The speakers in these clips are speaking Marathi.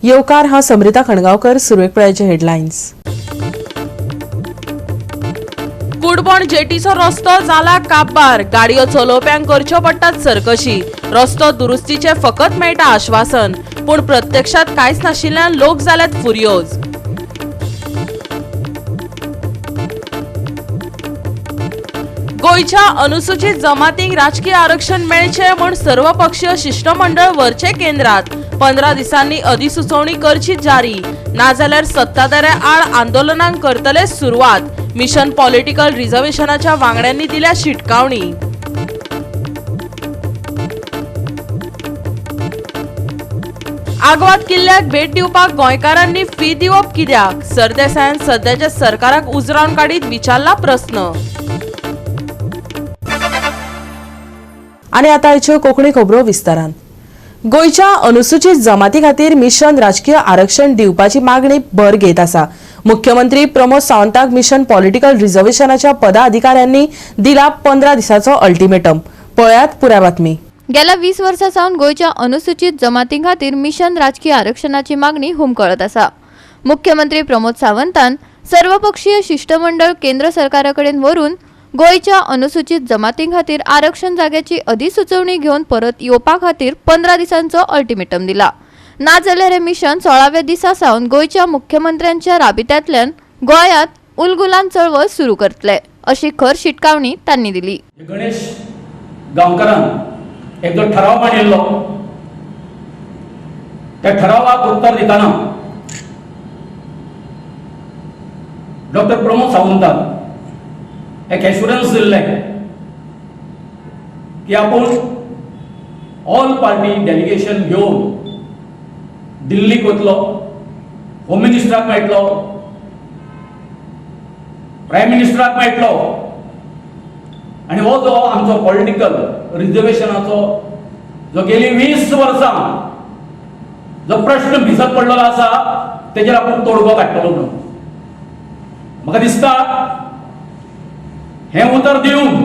येवकार हांव समृता खणगांवकर. सुरवेक पळयाचे हेडलायन्स. कुडबण जेटीचो रस्तो जाला काबार. गाडयो चलोवप्यांक करच्यो पडटात सरकशी. रस्तो दुरुस्तीचे फकत मेळटा आश्वासन, पूण प्रत्यक्षात कांयच नाशिल्ल्यान लोक जाल्यात फुर्योज. गोयच्या अनुसूचित जमातींक राजकीय आरक्षण मेळचे म्हूण सर्वपक्षीय शिष्टमंडळ व्हरचे केंद्रात. 15 दिसांनी अधिसुचोवणी करची जारी. नाजाल्यार सत्ताधाऱ्या आड आंदोलनांक करतले सुरवात. मिशन पॉलिटिकल रिझर्वेशनाच्या वांगड्यांनी दिल्या शिटकावणी. आग्वाद किल्ल्याक भेट दिवपाक गोंयकारांनी फी दिवप कित्याक? सरदेसायान सध्याच्या सरकाराक उजरावन काडीत विचारला प्रस्न. आनी आतां आयच्यो कोंकणी खबरो विस्तारान. गोयच्या अनुसूचित जमाती खातीर मिशन राजकीय आरक्षण दिवपाची मागणी भर घेत आसा. मुख्यमंत्री प्रमोद सावंताक मिशन पॉलिटिकल रिझर्वेशनाच्या पदाधिकाऱ्यांनी दिला 15 दिसाचो अल्टिमेटम. पळयात पुराय बातमी. गेल्या 20 वर्सां सावन गोयच्या अनुसूचित जमातीं खातीर मिशन राजकीय आरक्षणाची मागणी हुमकळत आसा. मुख्यमंत्री प्रमोद सावंतान सर्वपक्षीय शिष्टमंडळ केंद्र सरकाराकडेन व्हरून गोयच्या अनुसूचित जमातीं खातीर आरक्षण जाग्याची अधिसुचोवणी घेवन परत येवपा खातीर 15 दिसांचो अल्टिमेटम दिला. नाजाल्यार हे मिशन 16व्या दिसा सावन गोयच्या मुख्यमंत्र्यांच्या राबित्यांतल्यान गोंयांत उलगुलान चळवळ सुरू करतले, अशी खर शिटकावणी तांणी दिली. गणेश गांवकारान एक जो ठराव मांडिल्लो, त्या ठरावाक उत्तर दिताना डॉक्टर प्रमोद सावंतान एक एश्युरन्स दिल्ले की आपण ऑल पार्टी डेलिगेशन घेवन दिल्लीक वतलो, होम मिनिस्टराक मेळटलो, प्रायम मिनिस्टराक मेळटलो आनी हो जो आमचो पॉलिटिकल रिझर्वेशनाचो जो गेली 20 वर्सां जो प्रश्न भिजत पडलेलो आसा तेजेर आपूण तोडगो काडटलो म्हणून म्हाका दिसता. हे उतर दिवन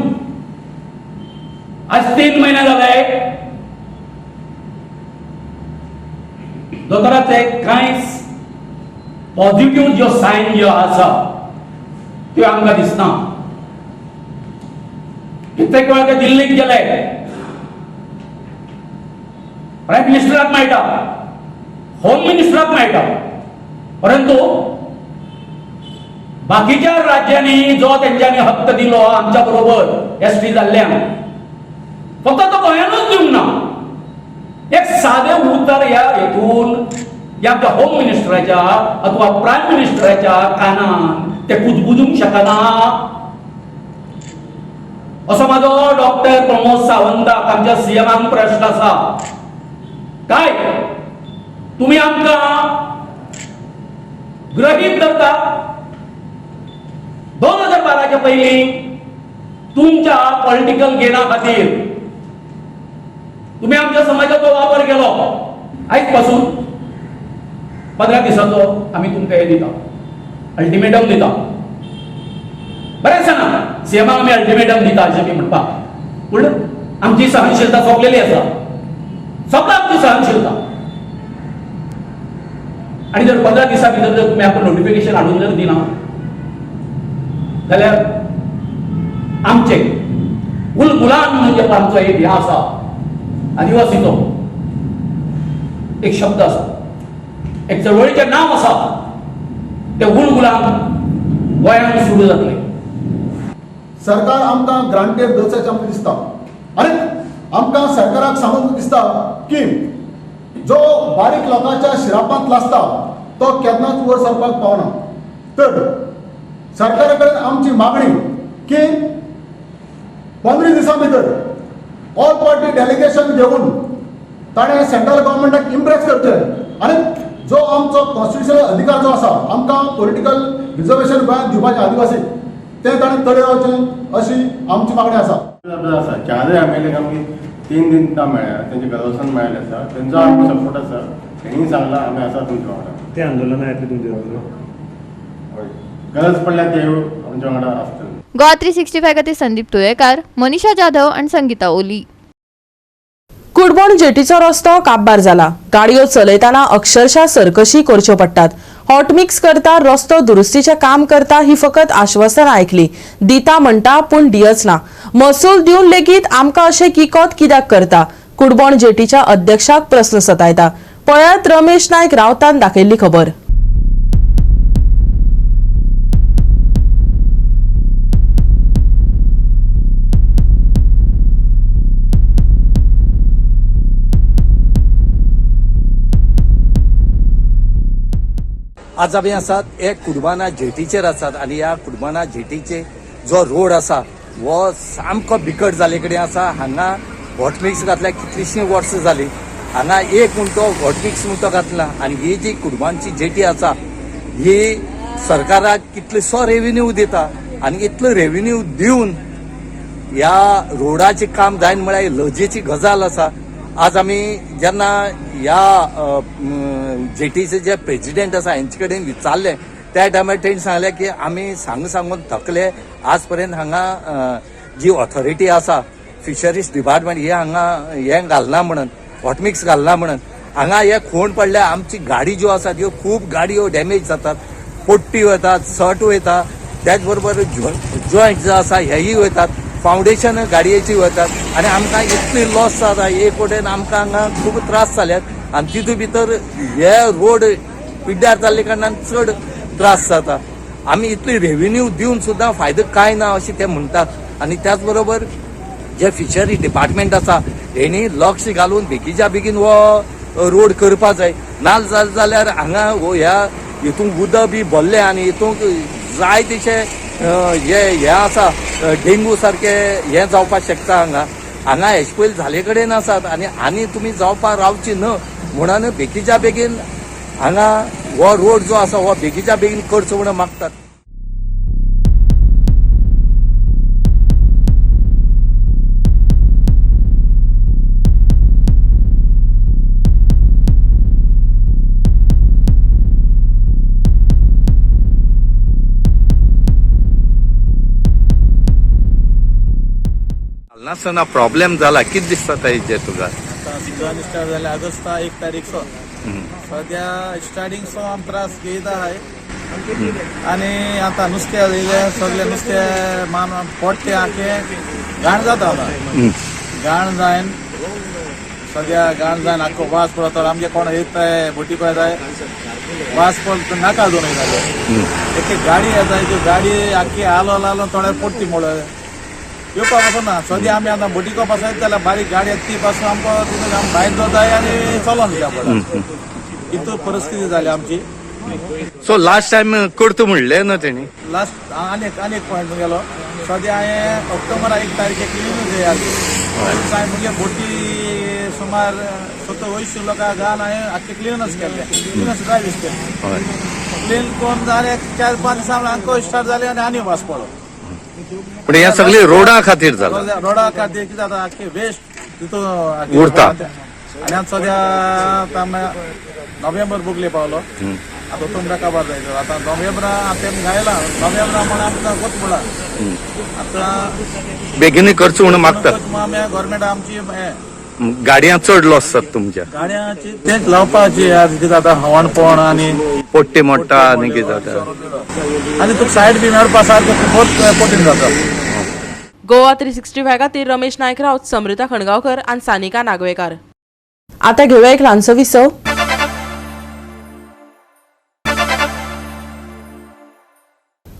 आज 3 महिने जाले, दोतोराचे कांयच पॉझिटिव्ह ज्यो सायन ज्यो आसा त्यो आमकां दिसना. कित्येक वेळा ते दिल्लीक गेले, प्रायम मिनिस्टराक मेळटा, होम मिनिस्टराक मेळटा, परंतु बाकीच्या राज्यांनी जो त्यांच्यानी हक्क दिलो आमच्या बरोबर एसटी जाल्ल्यांक, फक्त तो गोंयानूच दिवंक ना. एक साधे उतर ह्या हेतून या होम मिनिस्टराच्या अथवा प्रायम मिनिस्टराच्या कानान ते कुजबुजूंक शकना असो माझो डॉक्टर प्रमोद सावंताक आमच्या सीएमाक प्रश्न आसा. काय तुम्ही आमकां ग्रहीत धरता? 2012च्या पयलीं तुमच्या पॉलिटिकल गेना खातीर तुम्ही आमच्या समाजाचो वापर केलो. आयज पासून 15 दिसाचो आमी तुमकां हे दिता, अल्टिमेटम दिता. बरें आसा ना, सीएमाक आमी अल्टिमेटम दिता अशें आमी म्हणपाक, पूण आमची सहनशीलता सोंपलेली आसा. सोंपला आमची सहनशीलता. आनी जर 15 दिसां भितर जर तुमी आमकां नोटिफिकेशन हाडून जर दिना जाल्यार आमचे उलगुलान म्हणजे आमचो एक हे आसा आदिवासीचो एक शब्द आसा, एक चळवळीचें नांव आसा, ते उलगुलान गोंयांत सुरू जातले. सरकार आमकां ग्रांटेड दवरचें आमकां दिसता आनी आमकां सरकाराक सांगूंक दिसता की जो बारीक लोकांच्या शिरापांत लासता तो केन्नाच वयर सरपाक पावना. तर सरकारा कडेन आमची मागणी की 15 दिसां भितर ऑल पार्टी डेलिगेशन घेवन ताणें सेंट्रल गव्हर्मेंटाक इम्प्रेस करचें आनी जो आमचो कॉन्स्टिट्युशनल अधिकार जो आसा आमकां पॉलिटिकल रिझर्वेशन गोंयांत दिवपाचें आदिवासी तें ताणें तडे रावचें अशी आमची मागणी आसा. चारय एमएलए आमकां 3 दिन काम मेळ्ळ्या, तेंचे गवर्सन मेळ्ळें आसा, तेंचो आमकां सपोर्ट आसा. तेणी सांगलां आमी आसा तुमच्या वांगडा. ते आंदोलना येतले तुमचे वांगडा, गरज पडल्यार ते आमच्या वांगडा आसतले. गोवा 365 खातीर संदीप तुयेकार, मनीषा जाधव आनी संगीता ओली. कुडबोण जेटीचो रस्तो काबार जाला. गाडयो चलयतना अक्षरशः सरकशी करच्यो पडटात. हॉट मिक्स करता, रस्तो दुरुस्तीचे काम करता ही फकत आश्वासना आयकली. दिता म्हणटा पूण दियच ना. महसूल दिवन लेगीत आमकां अशें किकोत कित्याक करता? कुडबोण जेटीच्या अध्यक्षाक प्रस्न सतायता. पळयात रमेश नायक रावतान दाखयल्ली खबर. आज आमी आसात हे कुडबाना जेटीचेर आसात आनी ह्या कुडबाना जेटीचे जो रोड आसा वो सामको बिकट जाले कडेन आसा. हांगा हॉट मिक्स घातल्या कितलीशीं वर्सां जाली. हांगा एक म्हणटो हॉट मिक्स म्हणटो घातला आनी ही जी कुडबानची जेटी आसा ही सरकाराक कितलोसो रेव्हेन्यू दिता आनी इतलो रेव्हेन्यू दिवन ह्या रोडाचें काम जायना म्हळ्यार लजेची गजाल आसा. आज आमी जेन्ना ह्या जेटीचे जे प्रेसिडेंट आसा हेंचे कडेन विचारले त्या टायमार तेणी सांगले की आमी सांगून थकले. आज पर्यंत हांगा जी ऑथॉरिटी आसा फिशरीज डिपार्टमेंट हे हांगा हे घालना म्हणून हॉट मिक्स घालना म्हणून. हांगा हे खोण पडल्या आमची गाडी ज्यो आसा त्यो खूब गाडयो डॅमेज जातात. पोट्टी वतात, सट वयता, त्याच बरोबर जॉयंट जो आसा हेय वयतात, फावंडेशन गाडयेची वतात आनी आमकां इतली लॉस जाता. एक वटेन आमकां हांगा खूब त्रास जाल्यात आनी तितून भितर हे रोड पिड्ड्यार जाल्ले कारणान चड त्रास जाता. आमी इतली रेव्हेन्यू दिवन सुद्दां फायदो कांय ना अशें ते म्हणटात. आनी त्याच बरोबर जे फिशरी डिपार्टमेंट आसा हेणी लक्ष घालून बेगीच्या बेगीन हो रोड करपा जाय. नाल जाल्यार हांगा ह्या हितूंक उदक बी भरलें आनी हितूंक जाय तशें हे आसा डेंगू सारखे हे जावपाक शकता. हांगा हेचे पयलीं झाले कडेन आसात आनी तुमी जावपाक रावची न्हय म्हणून बेगीच्या बेगीन हांगा हो रोड जो आसा हो बेगीच्या बेगीन करचो म्हणून मागतात. नासतना प्रॉब्लेम जाला कितें दिसता तेजे तुका? सीझन स्टार्ट जाले ऑगस्ट 1 तारीखसो सद्या स्टार्टिंगसो आम त्रास घेयता हाय आनी आतां नुस्तें येयले सगळे नुस्तें मान पोट्टे आखे घाण जाता हांगा. घाण जायन सद्या घाण जायन आख्खो वास पडटा. आमगे कोण येताय बोटी पळयताय वास पडटा नाका दोन येता. एक गाडी येता त्यो गाडी आख्खी आलो थोडे पोट्टी मोड येवपाक वचना. सद्या आमी आतां बोटीको पासयता जाल्यार बारीक गाडी येता ती पासून आमकां तितून आमी भायर जाताय आनी चलोन दिता पडटा. इतू परिस्थिती जाली आमची. सो लास्ट टायम करता म्हणलें न्हय तेणी. लास्ट आनी एक पॉयंट गेलो सद्या हांवें ऑक्टोबरा 1 तारखेक क्लीन जाय म्हणजे बोटी सुमार 70-80 लोकां घालन हांवें आख्खे क्लिनच केल्ले. क्लिनच ड्रायव्ह केले. क्लीन कोण जाले 4-5 दिसां आमकां स्टार्ट जाले आनी वास पडलो. पण हे सगळे रोडा खातीर जाला. रोडा खातीर कितें जाता आख्खे वेस्ट तितून उरता. आनी आतां सद्या नोव्हेंबर बुगले पावलो. आतां तुमकां खबर जाय आतां नोव्हेंबरा आतां घायला नोव्हेंबरा म्हण आमकां वच म्हणा आतां बेगीन करचो म्हणून मागतात. आमी गव्हर्मेंट आमची गाडयां चड लॉस जाता तुमच्या. गाडयांची तेच लावपाची कितें जाता हवाणपण आनी पोट्टे मोडटा आनी कितें जाता आनी तुका सायड बी मेळपा सारको खूब कठीण जाता. गोवा 365 खातीर रमेश नायक रावत, समृता खणगांवकर आनी सानिका नागवेकार. आता घेऊया एक ल्हानसो विसव.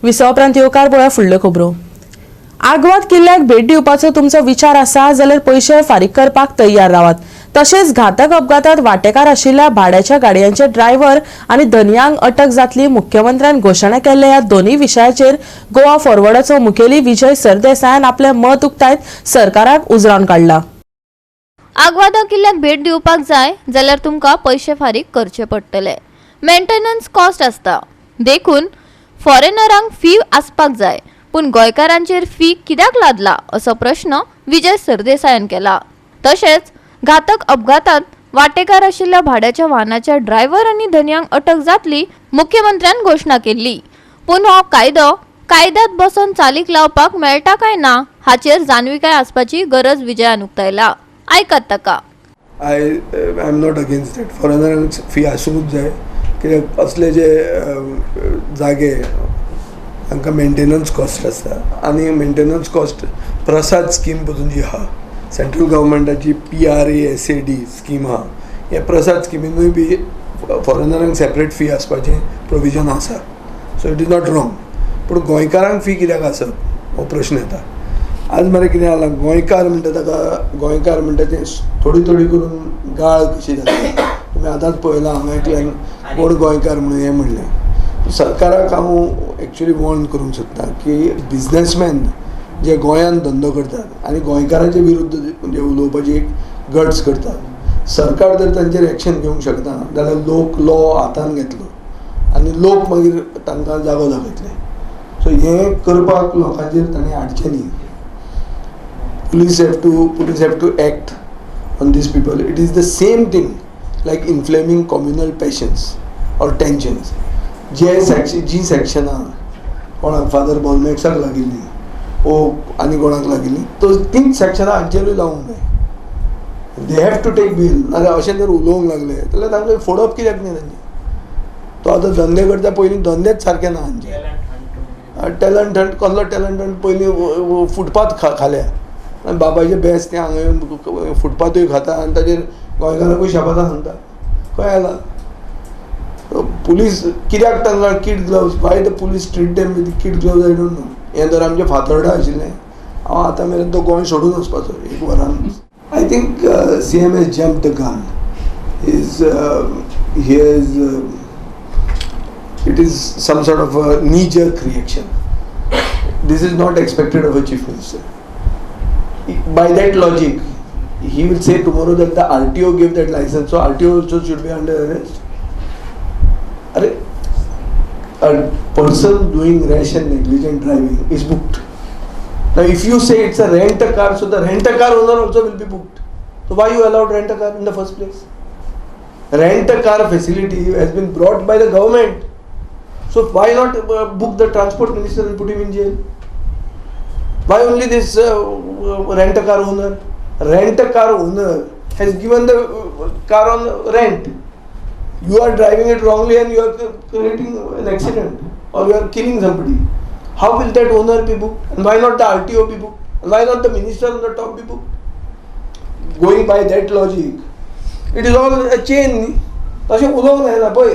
विसव उपरांत येवकार पळोवया फुडल्यो खबरो. आग्वाद किल्ल्याक भेट दिवपाचो तुमचो विचार आसा जाल्यार पयशे फारीक करपाक तयार रावात. तशेंच घातक अपघातात वांटेकार आशिल्ल्या भाड्याच्या गाडयांचे ड्रायव्हर आनी धन्यांक अटक जातली. मुख्यमंत्र्यान घोशणा केल्ल्या ह्या दोन्ही विशयाचेर गोवा फॉरवर्डाचो मुखेली विजय सरदेसायान आपले मत उक्तायत सरकाराक उजरावन काडला. आग्वादा किल्ल्याक भेट दिवपाक जाय जाल्यार तुमकां पयशे फारीक करचे पडटले. मेंटेनन्स कॉस्ट आसता. देखून फॉरेनरांक फी आसपाक जाय पूण गोंयकारांचेर फी कित्याक लादला असो प्रश्न विजय सरदेसायान केला. तशेंच घातक अपघातात वांटेकार आशिल्ल्या भाड्याच्या वाहनाच्या ड्रायव्हर आनी धन्यांक अटक जातली मुख्यमंत्र्यान घोशणा केल्ली. पूण हो कायदो कायद्यात बसून चालीक लावपाक मेळटा काय ना हाचेर जाणविकाय आसपाची गरज विजयान उक्तायला. आयकात ताका. I am not against that. फॉरेनरांक फी आसूंकूच जाय, कित्याक असले जे जागे तांकां मेंटेनन्स कॉस्ट आसता, आनी मेंटेनन्स कॉस्ट प्रसाद स्कीम पसून जी आहा, सेंट्रल गव्हर्मेंटाची PRASAD स्कीम आहा, हे प्रसाद स्किमीनूय बी फॉरेनरांक सेपरेट फी आसपाचें प्रोविजन आसा. So it is not wrong. पूण गोंयकारांक फी कित्याक आसप हो प्रश्न येता. आज मरे कितें जालां, गोंयकार म्हणटा ताका, गोंयकार म्हणटा तें थोडी थोडी करून गाळ कशी जाता. तुमी आतांच पळयलां, हांगा एकल्यान कोण गोंयकार म्हणून हें म्हणलें. सरकाराक हांव एक्चुली वॉर्न करूंक सोदता की बिजनेसमॅन जे गोंयांत धंदो करतात आनी गोंयकारांचे विरुद्ध जे उलोवपाची एक गट्स करतात, सरकार जर तांचेर एक्शन घेवंक शकता जाल्यार लोक लॉ हातांत घेतलो आनी लोक मागीर तांकां जागो दाखयतले. सो हें करपाक लोकांचेर ताणें हाडचें न्ही. police have to act on these people. It is the same thing like inflaming communal passions or tensions. जी सेक्शनां कोणाक फादर बॉलमॅक्साक लागिल्ली ओ आनी कोणाक लागिल्ली, तो तीच सेक्शनां हांचेरूय लावंक जाय. They have to take bill. नाजाल्यार अशें जर उलोवंक लागले जाल्यार तांकां फोडप कित्याक न्ही तांचे. तो आतां धंदे करता पयलीं धंदेच सारके ना हांचे. टॅलंट हंट कसलो टॅलंट हंट पयलीं फुटपाथ खाल्या आनी बाबाचे बेस्ट ते हांगा येवन फुटपाथूय खाता आनी ताचेर गोंयकारांकूय शाबादा सांगता. खंय आयला पुलीस कित्याक तांकां kid gloves, why the police treat them with kid gloves, I don't know. हें जर आमचें फातर्डा आशिल्लें हांव आतां मेरेन तो गोंय सोडून वचपाचो एक वरान. I think CM has jumped the gun. It is some sort of a knee-jerk reaction. This is not expected of a chief minister. By that logic, he will say tomorrow that the RTO gave that license, so RTO also should be under arrest. A person doing rash and negligent driving is booked. Now if you say it's a rent-a-car, so the rent-a-car owner also will be booked. So why you allowed rent-a-car in the first place? Rent-a-car facility has been brought by the government. So why not book the transport minister and put him in jail? Why only this rent-a-car owner? Rent-a-car owner has given the car on rent. You are driving it wrongly and you are creating an accident or you are killing somebody. How will that owner be booked? And why not the RTO be booked? And why not the minister on the top be booked? Going by that logic, it is all a chain. तशें उलोवंक जायना पळय.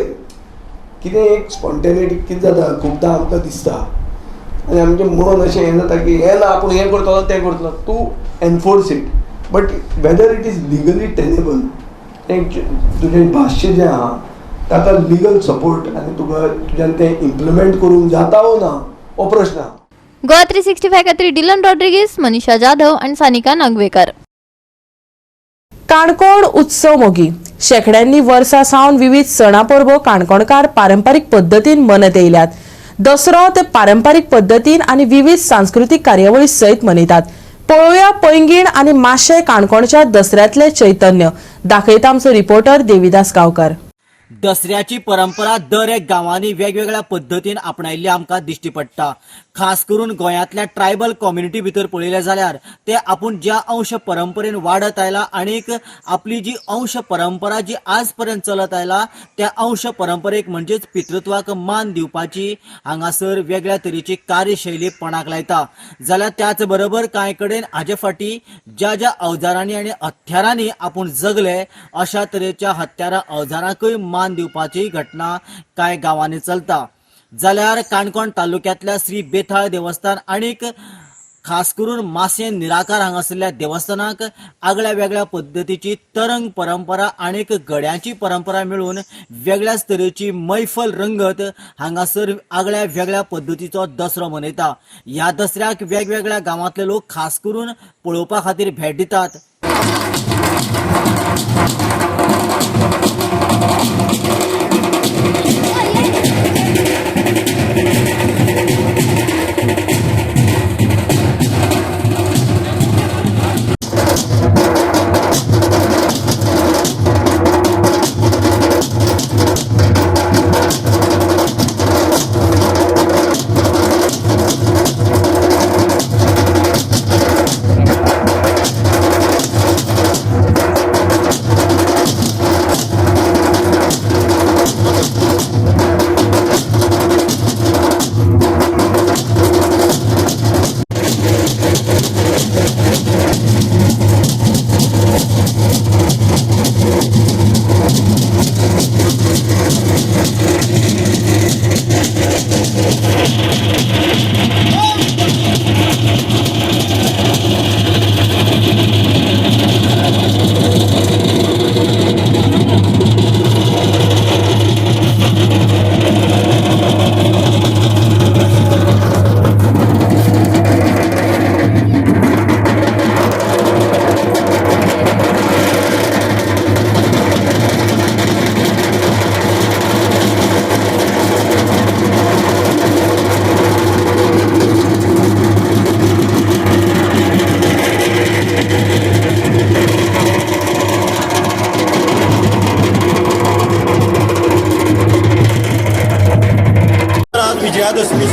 कितें एक स्पॉन्टेनिटी कितें जाता खुबदां आमकां दिसता आनी आमचें मन अशें हें जाता की हें ना आपूण हें करतलो तें करतलो. तूं enforce it, but whether it is legally tenable, तुजें भाश्य जें आहा ताका लिगल सपोर्ट आनी तुका तुज्यान तें इम्प्लिमेंट करूंक जाता वो ना हो प्रश्न आहा. गोवा 365 खातीर डिलन रॉड्रिगीस, मनीषा जाधव आणि सानिका नागवेकर. काणकोण उत्सव मोगी शेकड्यांनी वर्सां सावन विविध सणां परबो काणकोणकार पारंपारीक पद्दतीन मनत येयल्यात. दसरो ते पारंपारीक पद्दतीन आनी विविध सांस्कृतीक कार्यावळी सयत मनयतात. पळोवया पैंगीण आनी माशे काणकोणच्या दसऱ्यातले चैतन्य, दाखयता आमचो रिपोर्टर देविदास गांवकार. दसऱ्याची परंपरा दर एक गांवांनी वेगवेगळ्या पद्धतीन आपणायल्ली आमकां दिश्टी पडटा. खास करून गोंयांतल्या ट्रायबल कम्युनिटी भितर पळयलें जाल्यार ते आपूण ज्या अंश परंपरेन वाडत आयला आनीक आपली जी अंश परंपरा जी आज पर्यंत चलत आयला त्या अंश परंपरेक म्हणजेच पितृत्वाक मान दिवपाची हांगासर वेगळ्या तरेची कार्यशैली पणाक लायता. जाल्यार त्याच बरोबर कांय कडेन हाजे फाटी ज्या ज्या अवजारांनी आनी हत्यारांनी आपूण जगले अशा तरेच्या हत्यारां अवजारांकय मान दिवपाची घटना कांय गांवांनी चलता. जाल्यार काणकोण तालुक्यांतल्या श्री बेताळ देवस्थान आनीक खास करून मासे निराकार हांगासरल्या देवस्थानाक आगळ्या वेगळ्या पद्धतीची तरंग परंपरा आनीक गड्यांची परंपरा मेळून वेगळ्याच तरेची मैफल रंगत हांगासर आगळ्या वेगळ्या पद्धतीचो दसरो मनयता. ह्या दसऱ्याक वेगवेगळ्या गांवांतले लोक खास करून पळोवपा खातीर भेट दितात.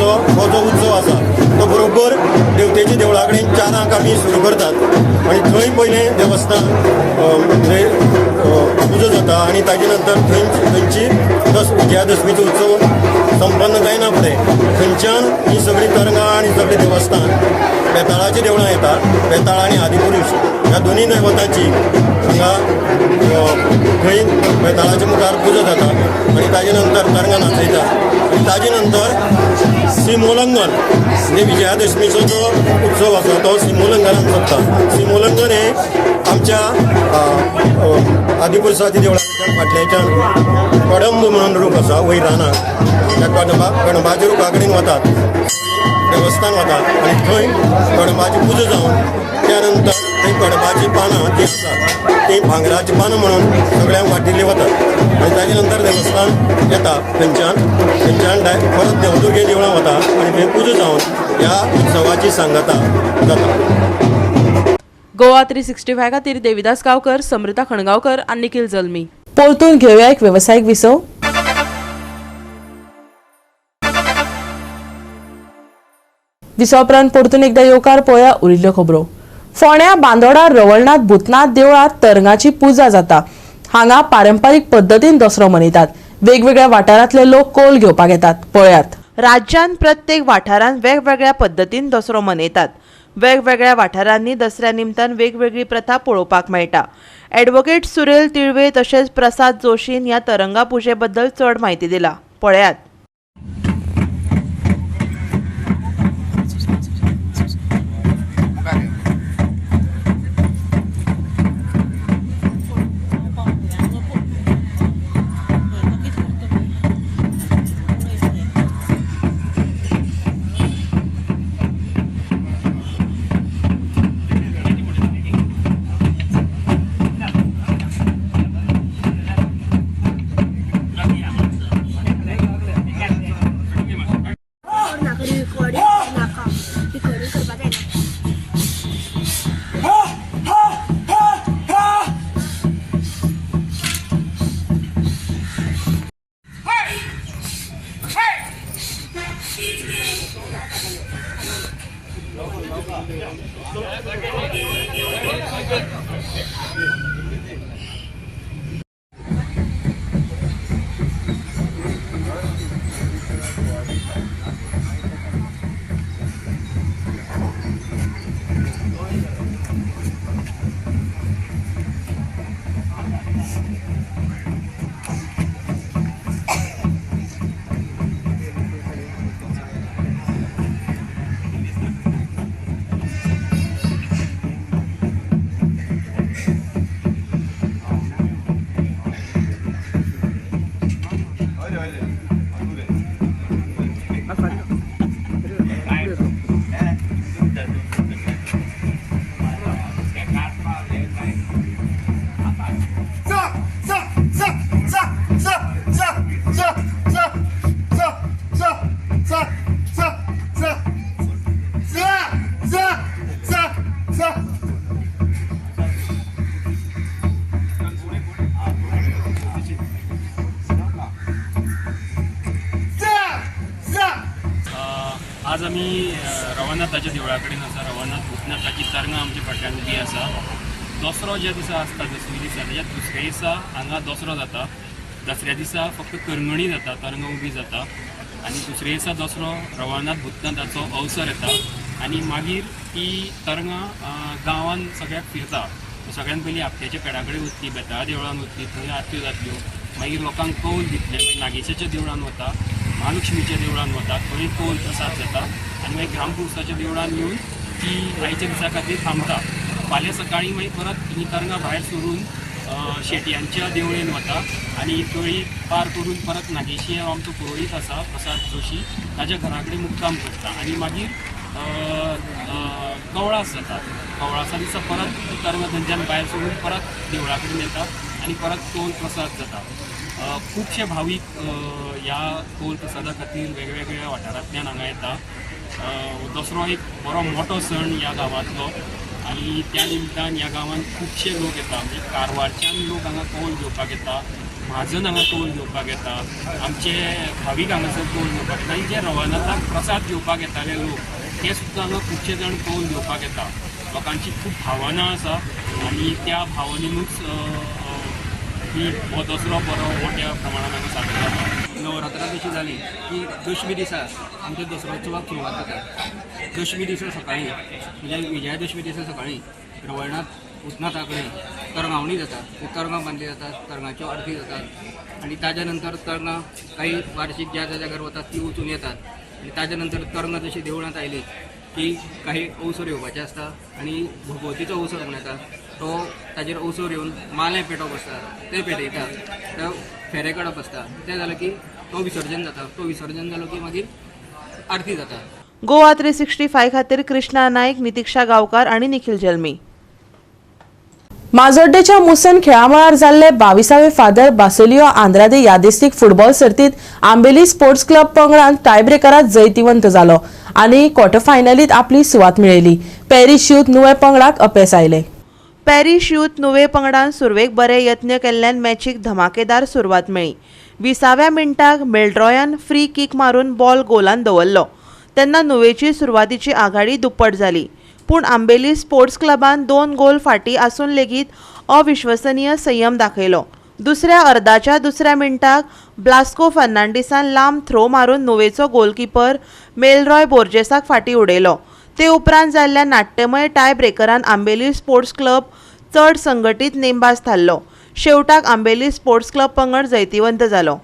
हो जो उत्सव आसा तो बरोबर देवतेच्या देवळा कडेन 4 आमी सुरू करतात आणि थंय पयलें देवस्थान म्हणजे पुजा जाता आणि ताजे नंतर थंयची विजयादशमीचो उत्सव संपन्न जायना फुडें थंयच्यान ही सगळी तरंगां आणि सगळी देवस्थान बेताळाची देवळां येतात बेताळ आणि आदिपुरुष ह्या दोन्ही दैवतांची हांगा थंय बेताळाच्या मुखार पुजा जाता आणि ताजे नंतर तरंगां नाचयतात आणि ताजे नंतर सिमोलंगन म्हणजे विजयादशमीचो जो उत्सव आसा तो सिमोलंगनान सोंपता. सिमोलंगन हे आमच्या आदिपुरुषाच्या देवळाच्या फाटल्याच्यान कडंब म्हणून रूप आसा वयर रानाक त्या कडंबाच्या रुखा कडेन वतात देवस्थान वतात आणि थंय कडंबाची पुजा जावन त्या नंतर थंय कडंबाची पानां जी आसात ती भांगराची पानां म्हणून सगळ्यांक वाटिल्ली वतात आणि ताजे नंतर देवस्थान येता थंयच्यान परत देवदुर्गे देवळां वता आणि थंय पुजा जावन ह्या उत्सवाची सांगता जाता. गोवा 365 खातीर देविदास गांवकर, समृता खणगांवकर आनी निखिल जल्मी. परतून घेऊया एक व्यावसायिक विसव. विसवपरांत परतून एकदा येवकार पळोवया उरिल्ल्यो खबरो. फोंड्या बांदोडा रवळनाथ भूतनाथ देवळात तरंगाची पुजा जाता. हांगा पारंपारीक पद्दतीन दसरो मनयतात. वेगवेगळ्या वाठारांतले लोक कौल घेवपाक येतात. पळयात. राज्यान प्रत्येक वाठारांत वेगवेगळ्या पद्दतीन दसरो मनयतात. वेगवेगळ्या वाठारांनी दसऱ्या निमतान वेगवेगळी प्रथा पळोवपाक मेळटा. ॲडव्होकेट सुरेल तिळवे तशेंच प्रसाद जोशीन ह्या तरंगा पुजे बद्दल चड म्हायती दिला. पळयात. आज आमी रवनाथाच्या देवळा कडेन आसा. रवनाथ भूतनाथाची तरंगां आमच्या फाटल्यान उबी आसा. दसरो ज्या दिसा आसता दसमी दिसा ताच्या दुसऱ्या दिसा हांगा दसरो जाता. दसऱ्या दिसा फक्त करंगणी जाता, तरंगां उबी जाता आनी दुसऱ्या दिसा दसरो रवनाथ भूतनाथाचो अवसर येता आनी मागीर ती तरंगां गांवांत सगळ्याक फिरता. सगळ्यान पयलीं आपट्याच्या पेडा कडेन वतली, बेताळा देवळान वतली, थंय आरत्यो जातल्यो. मागीर लोकांक कौल दितले, मागीर नागेशाच्या देवळान वता, महालक्ष्मीच्या देवळान वता, थंय कौल प्रसाद जाता आनी मागीर ग्रामपुरुषाच्या देवळान येवन ती आयच्या दिसा खातीर थांबता. फाल्यां सकाळीं मागीर परत ही तरंगां भायर सरून शेटयांच्या देवळेन वता आनी तळी पार करून परत नागेशी आमचो पुरोहीत आसा प्रसाद जोशी ताच्या घरा कडेन मुक्काम करता आनी मागीर कवळास जाता. कवळासा दिसा परत तरंगां थंयच्यान भायर सरून परत देवळा कडेन येता आनी परत कौल प्रसाद जाता. खुबशे भावीक ह्या कौल प्रसादा खातीर वेगवेगळ्या वाठारांतल्यान हांगा येता. दसरो एक बरो मोठो सण ह्या गांवांतलो आनी त्या निमतान ह्या गांवांत खुबशे लोक येता. म्हणजे कारवारच्यान लोक हांगा कौल घेवपाक येता, म्हाजन हांगा कौल घेवपाक येता, आमचे भावीक हांगासर कौल घेवपाक येता, आनी जे रवानाथाक प्रसाद घेवपाक येताले लोक ते सुद्दां हांगा खुबशे जाण कौल घेवपाक येता. लोकांची खूब भावना आसा आनी त्या भावनेनूच हो दसरो बरो मोठ्या प्रमाणात हांगा साजरो जाता. नवरात्रां कशी जाली की दशमी दिसा आमच्या दसरोत्सवाक सुरवात जाता. दशमी दिसा सकाळीं म्हणजे विजयादशमी दिसा सकाळीं रवळनाथ उत्नाथा कडेन तरंगावणी जाता. तरंगां बांदली जातात, तरंगाच्यो आरती जातात आनी ताज्या नंतर तरंगां काही वार्षिक ज्या जाग्यार वतात ती वचून येतात. आनी ताज्या नंतर तरंगां जशी देवळांत आयली की काही अवसर येवपाचे आसता आनी भगवतीचो अवसर म्हणून येता तो ताजेर अवसर येवन माले पेटप आसता ते पेटयता, तो फेरे काडप आसता. तें जालें की तो विसर्जन जाता. तो विसर्जन जालो की मागीर आरती जाता. गोवा 365 खातीर कृष्णा नाईक, नितिक्षा गांवकार आणि निखिल जल्मी. माजोड्डेच्या मुसन खेळामळार जाल्ले 22वे फादर बासिलियो आंद्रादे यादिस्तीक फुटबॉल सर्तीत आंबेली स्पोर्ट्स क्लब पंगडान टायब्रेकरात जैतिवंत जालो आनी क्वॉर्टर फायनलीत आपली सुवात मेळयली. पॅरिस यूथ नुवे पंगडाक अपेस आयले. पॅरिस यूथ नुवे पंगडान सुरवेक बरे यत्न केल्ल्यान मॅचीक धमाकेदार सुरवात मेळ्ळी. 20व्या मिनटाक मेल्ड्रॉयान फ्री किक मारून बॉल गोलान दवरलो तेन्ना नुवेची सुरवातीची आघाडी दुप्पट जाली. पूण आंबेली स्पोर्ट्स क्लबान 2 गोल फाटीं आसून लेगीत अविश्वसनीय संयम दाखयलो. दुसऱ्या अर्दाच्या दुसऱ्या मिनटाक ब्लास्को फर्नांडिसान लांब थ्रो मारून नुवेचो गोलकीपर मेलरॉय बोर्जेसाक फाटीं उडयलो. ते उपरांत जाल्ल्या नाट्यमय टाय ब्रेकरान आंबेली स्पोर्ट्स क्लब चड संघटीत नेमबाज थारलो. शेवटाक आंबेली स्पोर्ट्स क्लब पंगड जैतिवंत जालो.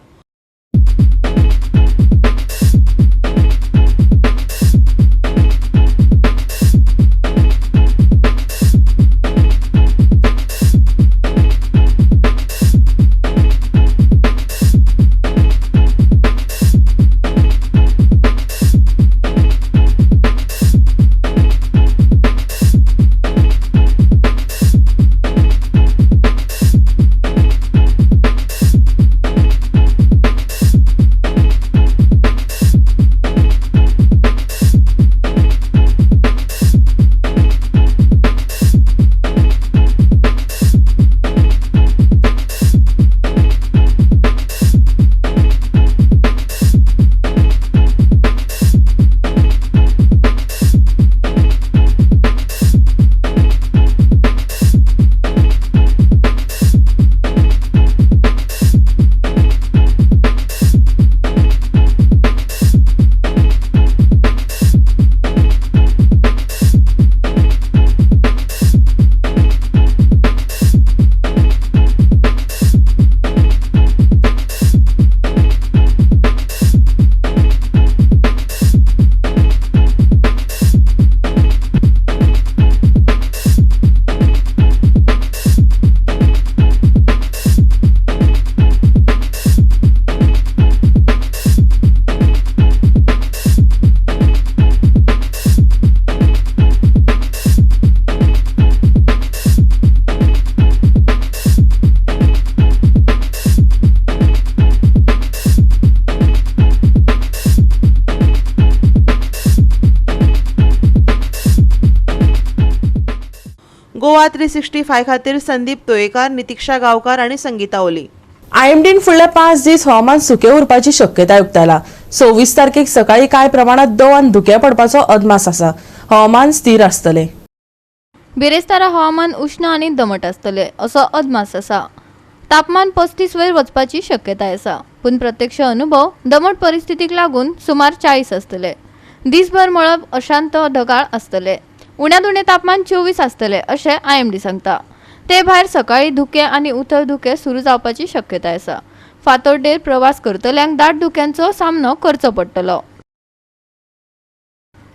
गोवा 365 खातीर संदीप तोयेकार, नितिक्षा गांवकार आणि संगीता ओली. आयएमडीन फुडले 5 दीस हवामान सुके उरपाची शक्यताय उक्तायला. 26 तारखेक सकाळी कांय प्रमाणात दव आनी धुके पडपाचो अदमास आसा. हवामान स्थिर आसतले. बिरेस्तारा हवामान उष्ण आणि दमट आसतले असो अदमास आसा. तापमान 35 वयर वचपाची शक्यताय आसा. पूण प्रत्यक्ष अनुभव दमट परिस्थितीक लागून सुमार 40 आसतले. दिसभर मळब अशांत ढगाळ आसतले. उण्यांत उणें तापमान 24 आसतले अशें आयएमडी सांगता. ते भायर सकाळी धुके आनी उतर धुके सुरू जावपाची शक्यताय आसा. फातोड्डेर प्रवास करतल्यांक दाट धुक्यांचो सामनो करचो पडटलो.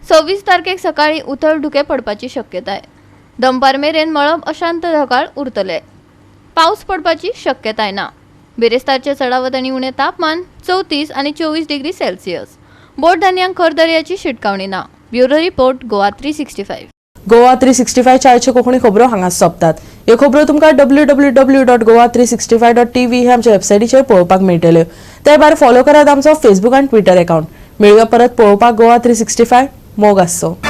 26 तारखेक सकाळी उतर धुके पडपाची शक्यताय. दनपार मेरेन मळब अशांत ढगाळ उरतले. पावस पडपाची शक्यताय ना. बिरेस्तारचे चडावत आनी उणें तापमान 34 आनी 24 डिग्री सेल्सियस. बोट धान्यांक खर दर्याची शिटकावणी ना. Bureau report Goa 365. गोवा 365 चाळीसच्यो कोंकणी खबरो हांगाच सोंपतात. ह्यो खबरो तुमकां www.goa365.tv हे आमच्या वेबसायटीचेर पळोवपाक मेळटल्यो. ते भायर फॉलो करात आमचो फेसबूक आनी ट्विटर अकाउंट. मेळुया परत पळोवपाक गोवा 365. मोग आसचो.